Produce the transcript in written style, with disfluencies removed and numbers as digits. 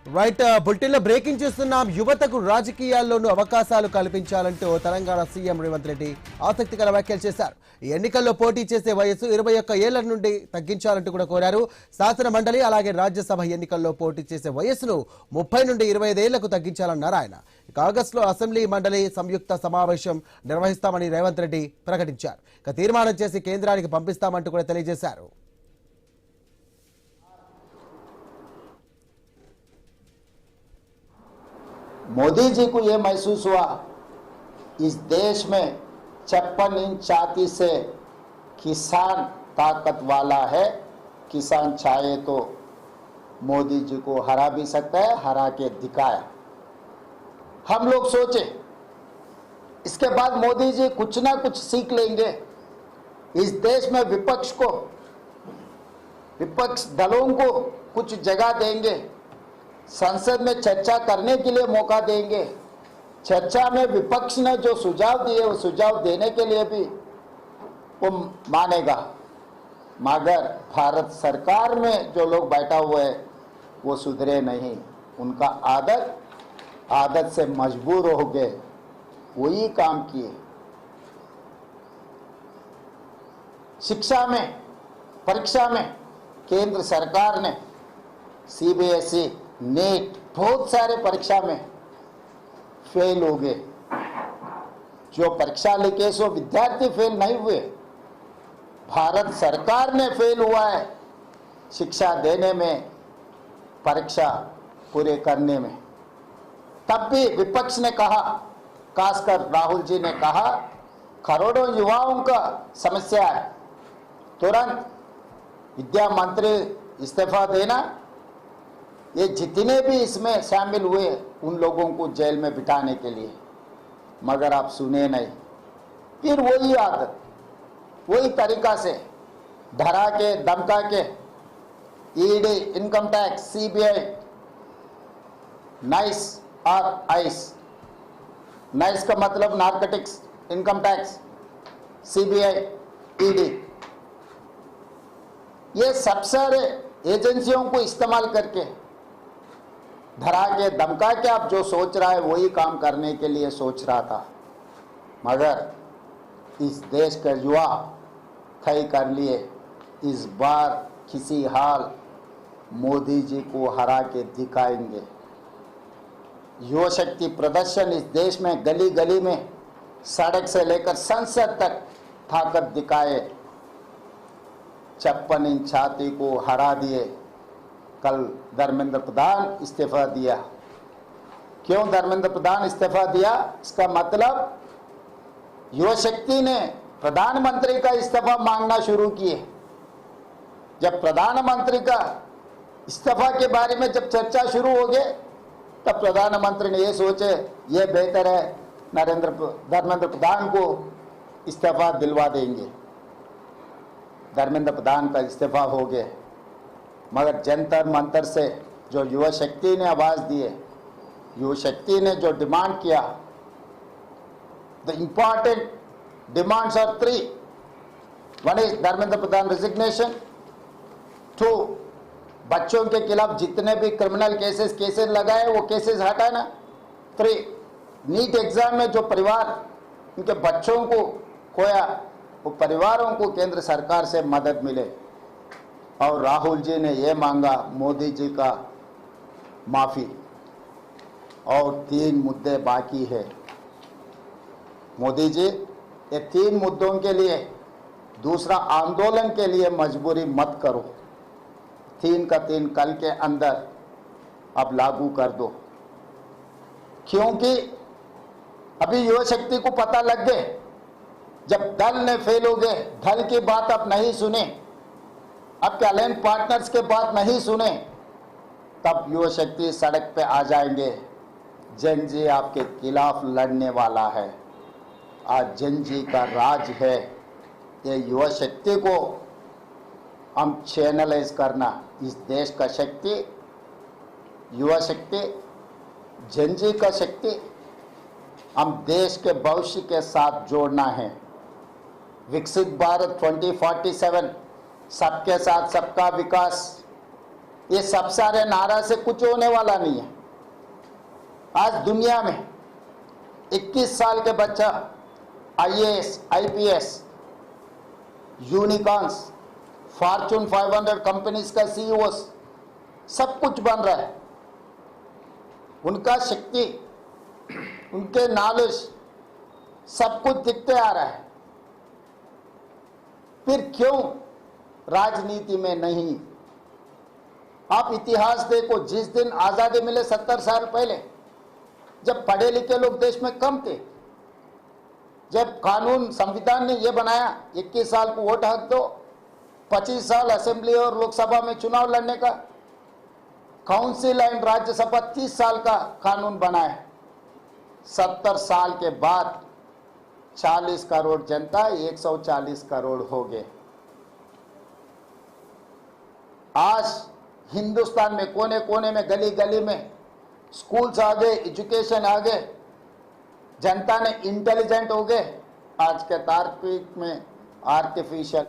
Right bulletin లో breaking చేస్తున్నాం. యువతకు రాజకీయాల్లోనూ అవకాశాలు కల్పించాలంటూ తెలంగాణ సీఎం రేవంత్ రెడ్డి ఆసక్తికర వ్యాఖ్యలు చేశారు. ఈ ఎన్నికల్లో పోటీ చేసే వయసు 21 ఏళ్ల నుండి తగ్గించాలంటూ కూడా కోరారు. శాసన మండలి అలాగే రాజ్యసభ ఎన్నికల్లో పోటీ చేసే వయసును 30 నుండి 25 ఏళ్లకు తగ్గించాలన్నారు ఆయన. ఆగస్టులో అసెంబ్లీ మండలి సంయుక్త సమావేశం నిర్వహిస్తామని రేవంత్ రెడ్డి ప్రకటించారు. తీర్మానం చేసి కేంద్రానికి పంపిస్తామంటూ కూడా తెలియజేశారు. मोदी जी को ये महसूस हुआ इस देश में 56 इंच छाती से किसान ताकत वाला है, किसान चाहे तो मोदी जी को हरा भी सकता है, हरा के दिखाया। हम लोग सोचे इसके बाद मोदी जी कुछ ना कुछ सीख लेंगे, इस देश में विपक्ष दलों को कुछ जगह देंगे, संसद में चर्चा करने के लिए मौका देंगे, चर्चा में विपक्ष ने जो सुझाव दिए वो सुझाव देने के लिए भी वो मानेगा। मगर भारत सरकार में जो लोग बैठा हुए हैं वो सुधरे नहीं, उनका आदत से मजबूर हो गए, वही काम किए। शिक्षा में परीक्षा में केंद्र सरकार ने सीबीएसई नेट बहुत सारे परीक्षा में फेल हो गए। जो परीक्षा लिखे सो विद्यार्थी फेल नहीं हुए, भारत सरकार ने फेल हुआ है शिक्षा देने में, परीक्षा पूरे करने में। तब भी विपक्ष ने कहा, खासकर राहुल जी ने कहा, करोड़ों युवाओं का समस्या है, तुरंत विद्या मंत्री इस्तीफा देना, ये जितने भी इसमें शामिल हुए उन लोगों को जेल में बिठाने के लिए। मगर आप सुने नहीं, फिर वही आदत, वही तरीका से डरा के धमका के ED, income tax, CBI, nice और आइस, नाइस का मतलब narcotics, income tax, CBI, ED, ये सब सारे एजेंसियों को इस्तेमाल करके धरा के धमका के आप जो सोच रहा है वही काम करने के लिए सोच रहा था। मगर इस देश के युवा तय कर लिए इस बार किसी हाल मोदी जी को हरा के दिखाएंगे। युवा शक्ति प्रदर्शन इस देश में गली गली में, सड़क से लेकर संसद तक ताकत दिखाए। 56 इंच छाती को हरा दिए। कल धर्मेंद्र प्रधान इस्तीफा दिया। क्यों धर्मेंद्र प्रधान इस्तीफा दिया? इसका मतलब युवा शक्ति ने प्रधानमंत्री का इस्तीफा मांगना शुरू किए। जब प्रधानमंत्री का इस्तीफा के बारे में जब चर्चा शुरू हो गए तब प्रधानमंत्री ने ये सोचे ये बेहतर है धर्मेंद्र प्रधान को इस्तीफा दिलवा देंगे। धर्मेंद्र प्रधान का इस्तीफा हो गया। मगर जंतर मंतर से जो युवा शक्ति ने आवाज दिए, युवा शक्ति ने जो डिमांड किया, the important demands are 3. One is Dharmendra Pradhan resignation, 2 बच्चों के खिलाफ जितने भी क्रिमिनल केसेस लगाए वो केसेस हटाना, 3 नीट एग्जाम में जो परिवार उनके बच्चों को खोया वो परिवारों को केंद्र सरकार से मदद मिले। और राहुल जी ने ये मांगा मोदी जी का माफी। और 3 मुद्दे बाकी है। मोदी जी ये 3 मुद्दों के लिए दूसरा आंदोलन के लिए मजबूरी मत करो, 3 का 3 कल के अंदर अब लागू कर दो। क्योंकि अभी युवा शक्ति को पता लग गए जब दल ने फेल हो गए, दल की बात अब नहीं सुने, आपके अलायंस पार्टनर्स के बात नहीं सुने, तब युवा शक्ति सड़क पे आ जाएंगे। जन जी आपके खिलाफ लड़ने वाला है। आज जन जी का राज है। ये युवा शक्ति को हम चैनलाइज करना, इस देश का शक्ति, युवा शक्ति, जन जी का शक्ति हम देश के भविष्य के साथ जोड़ना है। विकसित भारत 2047, सबके साथ सबका विकास, ये सब सारे नारा से कुछ होने वाला नहीं है। आज दुनिया में 21 साल के बच्चा IAS, IPS, unicorns, Fortune 500 companies का CEO सब कुछ बन रहा है। उनका शक्ति, उनके नॉलेज सब कुछ दिखते आ रहा है। फिर क्यों राजनीति में नहीं? आप इतिहास देखो, जिस दिन आजादी मिले 70 साल पहले, जब पढ़े लिखे लोग देश में कम थे, जब कानून संविधान ने यह बनाया 21 साल को वोट हक दो, 25 साल असेंबली और लोकसभा में चुनाव लड़ने का, काउंसिल एंड राज्यसभा 30 साल का कानून बना है। 70 साल के बाद 40 करोड़ जनता 140 करोड़ हो गए। आज हिंदुस्तान में कोने कोने में, गली गली में स्कूल्स आ गए, एजुकेशन आ गए, जनता ने इंटेलिजेंट हो गए। आज के तार्किक में आर्टिफिशियल